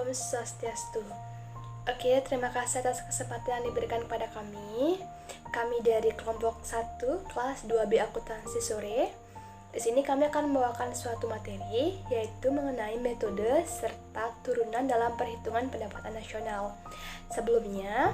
Om Swastiastu. Oke, terima kasih atas kesempatan yang diberikan kepada kami. Kami dari kelompok 1 kelas 2B akuntansi sore. Di sini kami akan membawakan suatu materi, yaitu mengenai metode serta turunan dalam perhitungan pendapatan nasional. Sebelumnya,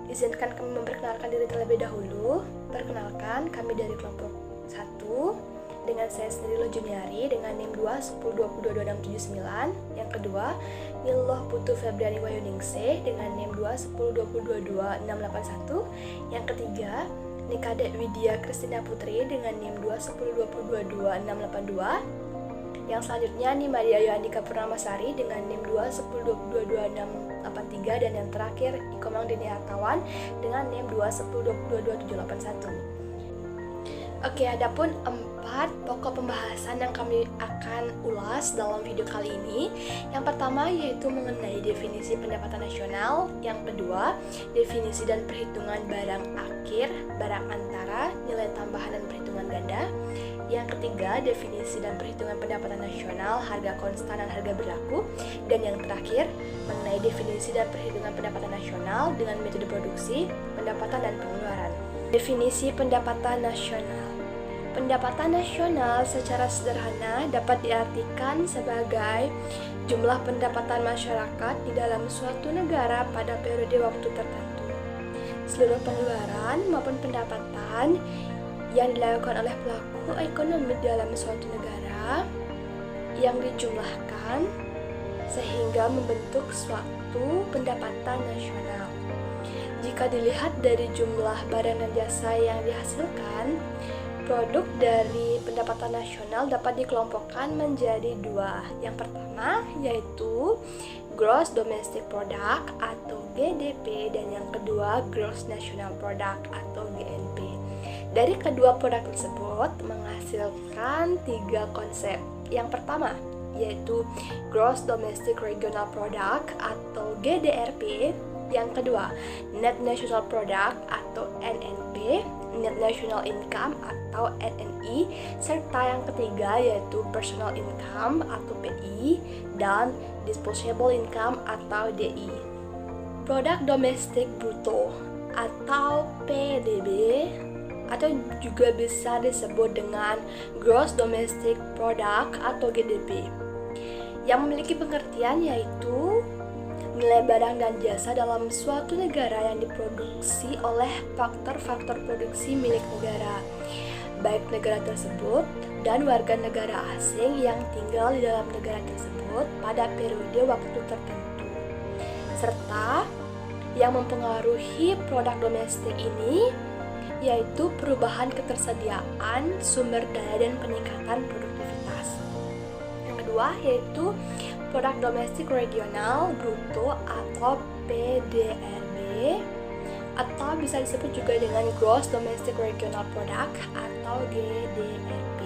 izinkan kami memperkenalkan diri terlebih dahulu. Perkenalkan, kami dari kelompok 1 dengan saya sendiri Lo Juniari dengan NIM 210222679. Yang kedua, Niloh Putu Febriani Wayuningsih dengan NIM 210222681. Yang ketiga, Nikade Widya Kristina Putri dengan NIM 210222682. Yang selanjutnya Nimadia Yohandika Purnamasari dengan NIM 210222683. Dan yang terakhir Ikomang Dini Hartawan dengan NIM 210222781. Oke, adapun 4 pokok pembahasan yang kami akan ulas dalam video kali ini. Yang pertama yaitu mengenai definisi pendapatan nasional. Yang kedua, definisi dan perhitungan barang akhir, barang antara, nilai tambahan dan perhitungan ganda. Yang ketiga, definisi dan perhitungan pendapatan nasional, harga konstan dan harga berlaku. Dan yang terakhir, mengenai definisi dan perhitungan pendapatan nasional dengan metode produksi, pendapatan dan pengeluaran. Definisi pendapatan nasional. Pendapatan nasional secara sederhana dapat diartikan sebagai jumlah pendapatan masyarakat di dalam suatu negara pada periode waktu tertentu. Seluruh pengeluaran maupun pendapatan yang dilakukan oleh pelaku ekonomi dalam suatu negara yang dijumlahkan sehingga membentuk suatu pendapatan nasional. Jika dilihat dari jumlah barang dan jasa yang dihasilkan, produk dari pendapatan nasional dapat dikelompokkan menjadi 2. Yang pertama yaitu Gross Domestic Product atau GDP, dan yang kedua Gross National Product atau GNP. Dari kedua produk tersebut menghasilkan 3 konsep. Yang pertama yaitu Gross Domestic Regional Product atau GDRP. Yang kedua, Net National Product atau NNP, Net National Income atau NNI, serta yang ketiga yaitu Personal Income atau PI dan Disposable Income atau DI. Produk Domestik Bruto atau PDB atau juga bisa disebut dengan Gross Domestic Product atau GDP, yang memiliki pengertian yaitu nilai barang dan jasa dalam suatu negara yang diproduksi oleh faktor-faktor produksi milik negara, baik negara tersebut dan warga negara asing yang tinggal di dalam negara tersebut pada periode waktu tertentu, serta yang mempengaruhi produk domestik ini yaitu perubahan ketersediaan sumber daya dan peningkatan produktivitas. Yang kedua yaitu Produk Domestik Regional Bruto atau PDRB, atau bisa disebut juga dengan Gross Domestic Regional Product atau GDRP,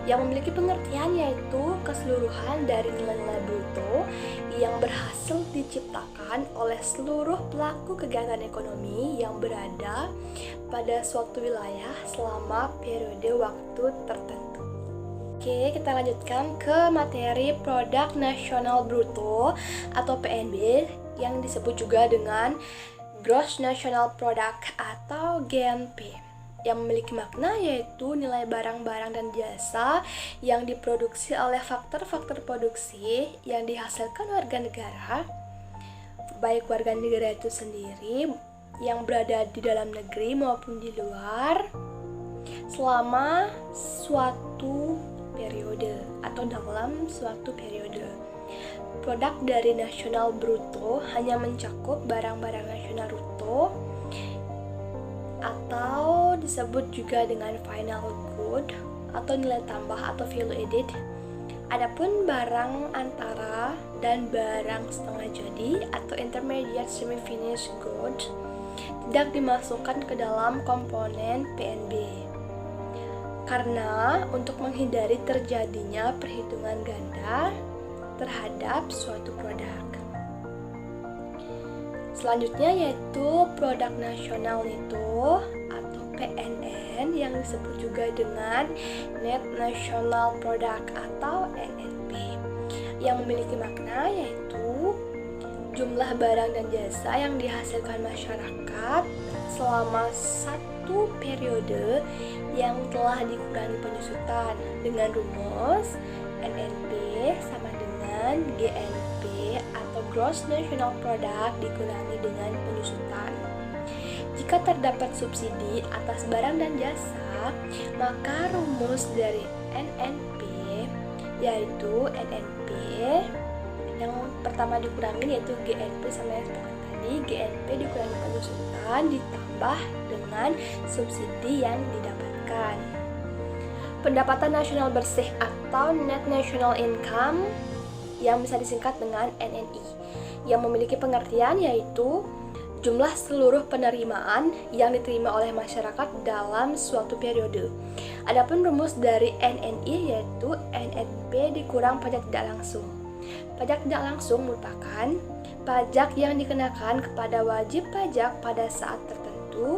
yang memiliki pengertian yaitu keseluruhan dari nilai-nilai bruto yang berhasil diciptakan oleh seluruh pelaku kegiatan ekonomi yang berada pada suatu wilayah selama periode waktu tertentu. Oke, kita lanjutkan ke materi Produk Nasional Bruto atau PNB, yang disebut juga dengan Gross National Product atau GNP, yang memiliki makna yaitu nilai barang-barang dan jasa yang diproduksi oleh faktor-faktor produksi yang dihasilkan warga negara, baik warga negara itu sendiri yang berada di dalam negeri maupun di luar, selama suatu periode atau dalam suatu periode. Produk dari nasional bruto hanya mencakup barang-barang nasional bruto atau disebut juga dengan final good atau nilai tambah atau value added. Adapun barang antara dan barang setengah jadi atau intermediate semi finished good tidak dimasukkan ke dalam komponen PNB. Karena untuk menghindari terjadinya perhitungan ganda terhadap suatu produk. Selanjutnya yaitu produk nasional itu atau PNN, yang disebut juga dengan Net National Product atau NNP. yang memiliki makna yaitu jumlah barang dan jasa yang dihasilkan masyarakat selama satu periode yang telah dikurangi penyusutan dengan rumus NNP sama dengan GNP atau Gross National Product dikurangi dengan penyusutan. Jika terdapat subsidi atas barang dan jasa, maka rumus dari NNP yaitu NNP yang pertama dikurangi yaitu GNP sama yang seperti tadi, GNP dikurangi penyusutan ditambah dengan subsidi yang didapatkan. Pendapatan nasional bersih atau Net National Income yang bisa disingkat dengan NNI yang memiliki pengertian yaitu jumlah seluruh penerimaan yang diterima oleh masyarakat dalam suatu periode. Adapun rumus dari NNI yaitu NNP dikurang pajak tidak langsung. Pajak tidak langsung merupakan pajak yang dikenakan kepada wajib pajak pada saat tertentu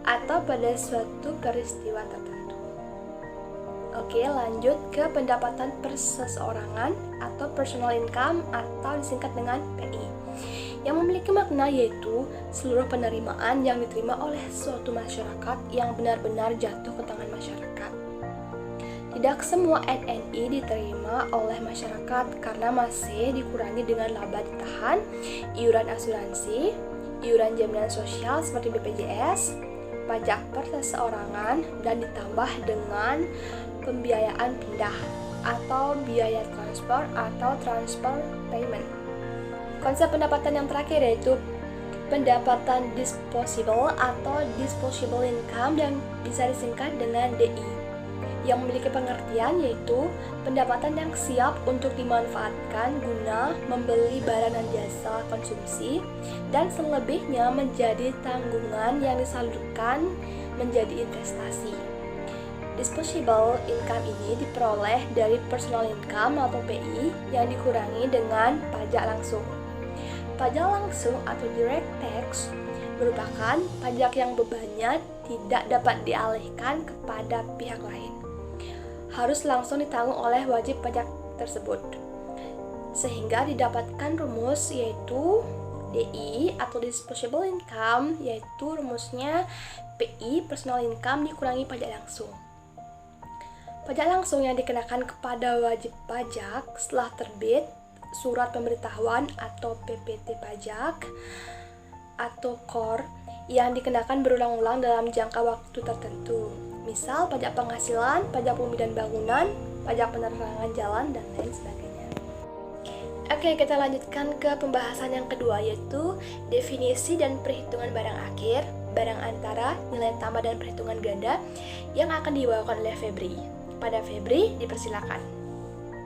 atau pada suatu peristiwa tertentu. Oke, lanjut ke pendapatan perseorangan atau personal income atau disingkat dengan PI. Yang memiliki makna yaitu seluruh penerimaan yang diterima oleh suatu masyarakat yang benar-benar jatuh ke tangan masyarakat. Tidak semua NNI diterima oleh masyarakat karena masih dikurangi dengan laba ditahan, iuran asuransi, iuran jaminan sosial seperti BPJS, pajak perseorangan, dan ditambah dengan pembiayaan pindah atau biaya transfer atau transfer payment. Konsep pendapatan yang terakhir yaitu pendapatan disposable atau disposable income yang bisa disingkat dengan DI yang memiliki pengertian yaitu pendapatan yang siap untuk dimanfaatkan guna membeli barang dan jasa konsumsi dan selebihnya menjadi tanggungan yang disalurkan menjadi investasi. Disposable income ini diperoleh dari personal income atau PI yang dikurangi dengan pajak langsung. Pajak langsung atau direct tax merupakan pajak yang bebannya tidak dapat dialihkan kepada pihak lain. Harus langsung ditanggung oleh wajib pajak tersebut. Sehingga didapatkan rumus yaitu DI atau disposable income yaitu rumusnya PI personal income dikurangi pajak langsung. Pajak langsung yang dikenakan kepada wajib pajak setelah terbit surat pemberitahuan atau PPT pajak atau KOR yang dikenakan berulang-ulang dalam jangka waktu tertentu. Misal pajak penghasilan, pajak bumi dan bangunan, pajak penerangan jalan, dan lain sebagainya. Oke, kita lanjutkan ke pembahasan yang kedua yaitu definisi dan perhitungan barang akhir, barang antara, nilai tambah dan perhitungan ganda yang akan dibawakan oleh Febri. Pada Febri, dipersilakan.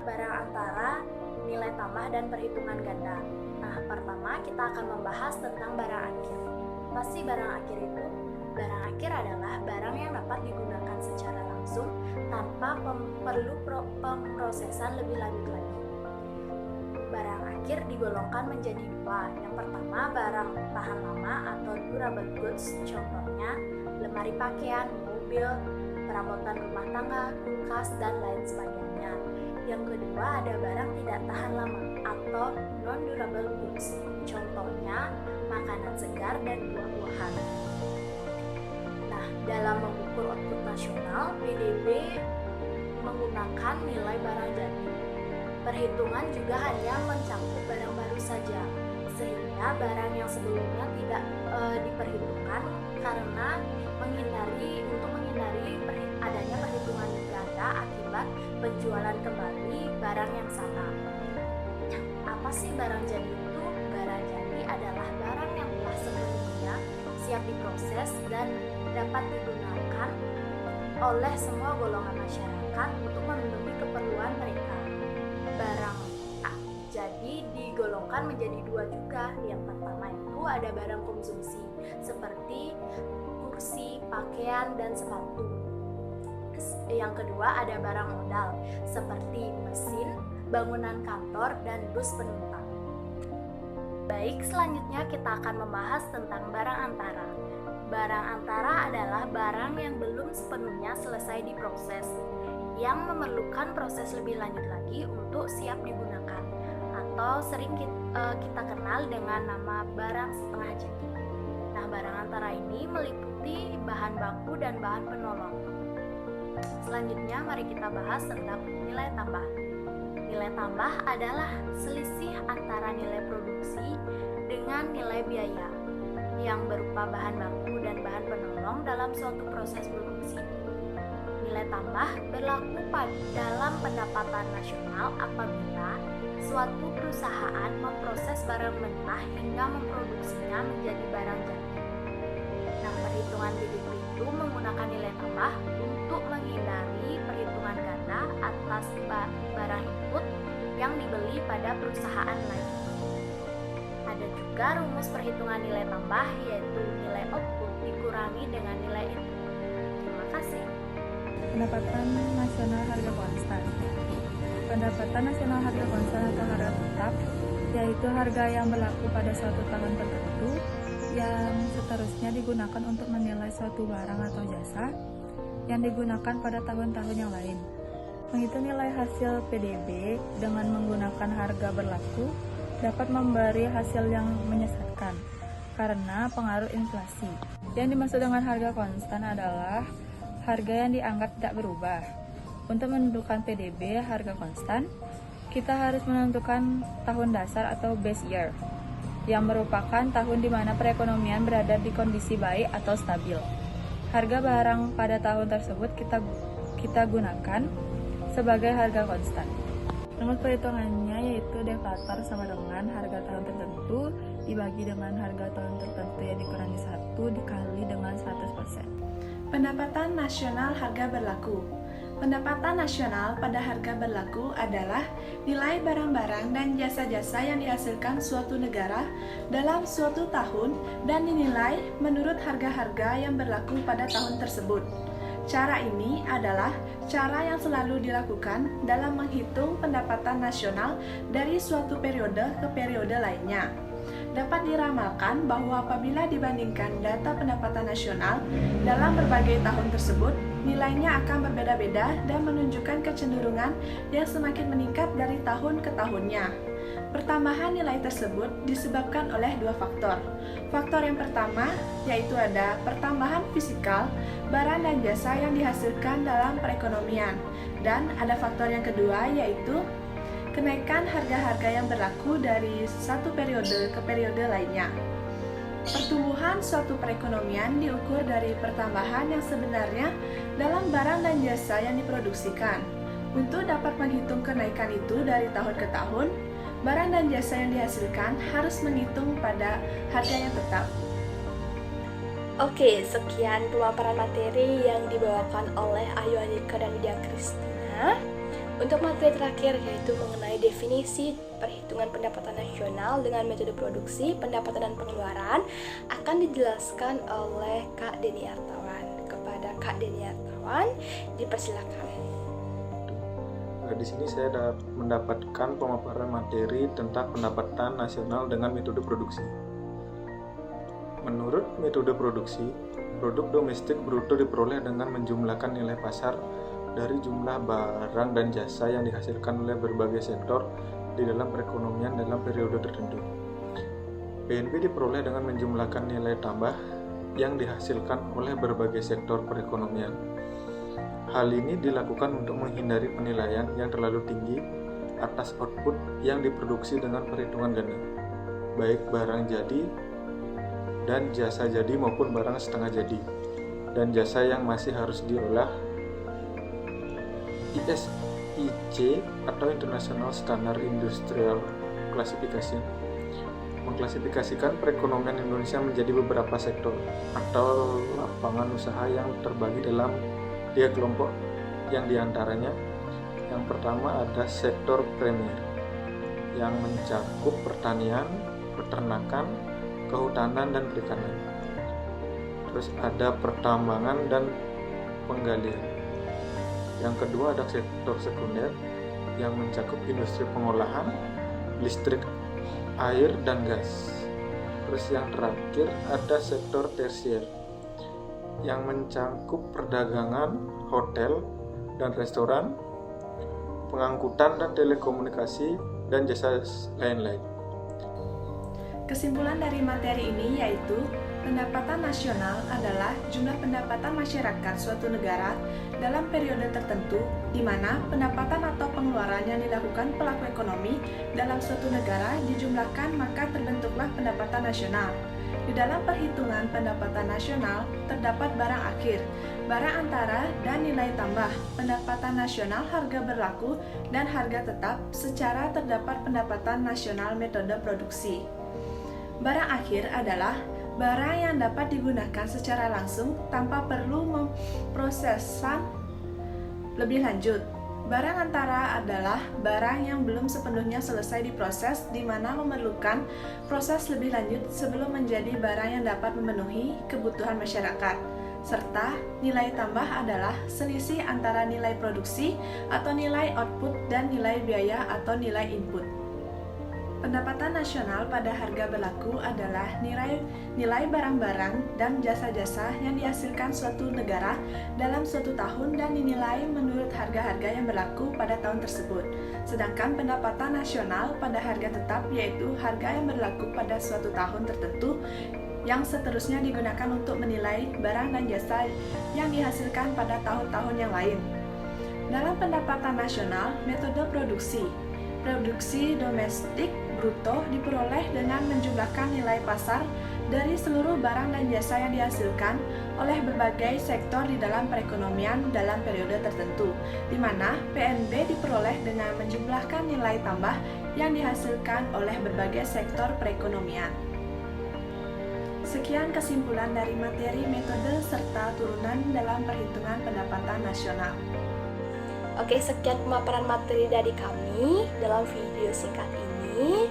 Barang antara, nilai tambah dan perhitungan ganda. Nah, pertama kita akan membahas tentang barang akhir. Pasti barang akhir itu? Barang akhir adalah barang yang dapat digunakan secara langsung tanpa perlu pemrosesan lebih lanjut lagi. Barang akhir digolongkan menjadi dua. Yang pertama, barang tahan lama atau durable goods, contohnya lemari pakaian, mobil, perabotan rumah tangga, kulkas, dan lain sebagainya. Yang kedua, ada barang tidak tahan lama atau non-durable goods, contohnya makanan segar dan buah-buahan. Nah, dalam mengukur output nasional, PDB menggunakan nilai barang jadi. Perhitungan juga hanya mencakup barang baru saja, sehingga barang yang sebelumnya tidak diperhitungkan karena menghindari adanya perhitungan ganda akibat penjualan kembali barang yang sama. Apa sih barang jadi itu? Barang jadi adalah barang yang telah sebelumnya siap diproses dan dapat digunakan oleh semua golongan masyarakat untuk memenuhi keperluan mereka. Barang jadi digolongkan menjadi dua juga. Yang pertama itu ada barang konsumsi seperti kursi, pakaian, dan sepatu. Yang kedua ada barang modal seperti mesin, bangunan kantor, dan bus penumpang. Baik, selanjutnya kita akan membahas tentang barang antara. Barang antara adalah barang yang belum sepenuhnya selesai diproses, yang memerlukan proses lebih lanjut lagi untuk siap digunakan. atau sering kita kenal dengan nama barang setengah jadi. Nah, barang antara ini meliputi bahan baku dan bahan penolong. Selanjutnya, mari kita bahas tentang nilai tambah. Nilai tambah adalah selisih antara nilai produksi dengan nilai biaya yang berupa bahan baku dan bahan penolong dalam suatu proses produksi. Nilai tambah berlaku dalam pendapatan nasional apabila suatu perusahaan memproses barang mentah hingga memproduksinya menjadi barang jadi. Nah, perhitungan BDP itu menggunakan nilai tambah untuk menghindari perhitungan ganda atas barang input yang dibeli pada perusahaan lain. Ada juga rumus perhitungan nilai tambah, yaitu nilai output dikurangi dengan nilai input. Terima kasih. Pendapatan nasional harga konstan. Pendapatan nasional harga konstan atau harga tetap yaitu harga yang berlaku pada suatu tahun tertentu yang seterusnya digunakan untuk menilai suatu barang atau jasa yang digunakan pada tahun-tahun yang lain. Menghitung nilai hasil PDB dengan menggunakan harga berlaku dapat memberi hasil yang menyesatkan karena pengaruh inflasi. Yang dimaksud dengan harga konstan adalah harga yang dianggap tidak berubah. Untuk menentukan PDB harga konstan, kita harus menentukan tahun dasar atau base year, yang merupakan tahun di mana perekonomian berada di kondisi baik atau stabil. Harga barang pada tahun tersebut kita gunakan sebagai harga konstan. Rumus perhitungannya yaitu deflator sama dengan harga tahun tertentu dibagi dengan harga tahun tertentu yang dikurangi 1 dikali dengan 100%. Pendapatan nasional harga berlaku. Pendapatan nasional pada harga berlaku adalah nilai barang-barang dan jasa-jasa yang dihasilkan suatu negara dalam suatu tahun dan dinilai menurut harga-harga yang berlaku pada tahun tersebut. Cara ini adalah cara yang selalu dilakukan dalam menghitung pendapatan nasional dari suatu periode ke periode lainnya. Dapat diramalkan bahwa apabila dibandingkan data pendapatan nasional dalam berbagai tahun tersebut, nilainya akan berbeda-beda dan menunjukkan kecenderungan yang semakin meningkat dari tahun ke tahunnya. Pertambahan nilai tersebut disebabkan oleh dua faktor. Faktor yang pertama yaitu ada pertambahan fisikal, barang dan jasa yang dihasilkan dalam perekonomian. Dan ada faktor yang kedua yaitu kenaikan harga-harga yang berlaku dari satu periode ke periode lainnya. Pertumbuhan suatu perekonomian diukur dari pertambahan yang sebenarnya dalam barang dan jasa yang diproduksikan. Untuk dapat menghitung kenaikan itu dari tahun ke tahun, barang dan jasa yang dihasilkan harus menghitung pada harga yang tetap. Oke, sekian pemaparan materi yang dibawakan oleh Ayu Andika dan Widya Kristina. Untuk materi terakhir yaitu mengenai definisi perhitungan pendapatan nasional dengan metode produksi, pendapatan dan pengeluaran akan dijelaskan oleh Kak Deni Artawan. Kepada Kak Deni Artawan, dipersilakan. Di sini saya mendapatkan pemaparan materi tentang pendapatan nasional dengan metode produksi. Menurut metode produksi, produk domestik bruto diperoleh dengan menjumlahkan nilai pasar dari jumlah barang dan jasa yang dihasilkan oleh berbagai sektor di dalam perekonomian dalam periode tertentu. BNP diperoleh dengan menjumlahkan nilai tambah yang dihasilkan oleh berbagai sektor perekonomian. Hal ini dilakukan untuk menghindari penilaian yang terlalu tinggi atas output yang diproduksi dengan perhitungan ganda, baik barang jadi dan jasa jadi maupun barang setengah jadi, dan jasa yang masih harus diolah. ISIC atau International Standard Industrial Classification mengklasifikasikan perekonomian Indonesia menjadi beberapa sektor atau lapangan usaha yang terbagi dalam 3 kelompok, yang diantaranya yang pertama ada sektor premier yang mencakup pertanian, peternakan, kehutanan, dan perikanan. Terus ada pertambangan dan penggalian. Yang kedua ada sektor sekunder yang mencakup industri pengolahan, listrik, air, dan gas. Terus yang terakhir ada sektor tersier yang mencakup perdagangan, hotel dan restoran, pengangkutan dan telekomunikasi, dan jasa lain-lain. Kesimpulan dari materi ini yaitu pendapatan nasional adalah jumlah pendapatan masyarakat suatu negara dalam periode tertentu di mana pendapatan atau pengeluaran yang dilakukan pelaku ekonomi dalam suatu negara dijumlahkan maka terbentuklah pendapatan nasional. Di dalam perhitungan pendapatan nasional terdapat barang akhir, barang antara, dan nilai tambah. Pendapatan nasional harga berlaku dan harga tetap secara terdapat pendapatan nasional metode produksi. Barang akhir adalah barang yang dapat digunakan secara langsung tanpa perlu memprosesan lebih lanjut. Barang antara adalah barang yang belum sepenuhnya selesai diproses, di mana memerlukan proses lebih lanjut sebelum menjadi barang yang dapat memenuhi kebutuhan masyarakat. Serta nilai tambah adalah selisih antara nilai produksi atau nilai output dan nilai biaya atau nilai input. Pendapatan nasional pada harga berlaku adalah nilai barang-barang dan jasa-jasa yang dihasilkan suatu negara dalam suatu tahun dan dinilai menurut harga-harga yang berlaku pada tahun tersebut. Sedangkan pendapatan nasional pada harga tetap yaitu harga yang berlaku pada suatu tahun tertentu yang seterusnya digunakan untuk menilai barang dan jasa yang dihasilkan pada tahun-tahun yang lain. Dalam pendapatan nasional, metode produksi domestik bruto diperoleh dengan menjumlahkan nilai pasar dari seluruh barang dan jasa yang dihasilkan oleh berbagai sektor di dalam perekonomian dalam periode tertentu, di mana PNB diperoleh dengan menjumlahkan nilai tambah yang dihasilkan oleh berbagai sektor perekonomian. Sekian kesimpulan dari materi metode serta turunan dalam perhitungan pendapatan nasional. Oke, sekian pemaparan materi dari kami dalam video singkat ini.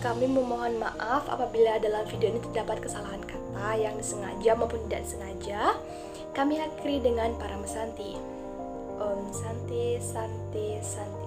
Kami memohon maaf apabila dalam video ini terdapat kesalahan kata yang disengaja maupun tidak disengaja. Kami akhiri dengan para mesanti. Om Santi Santi Santi.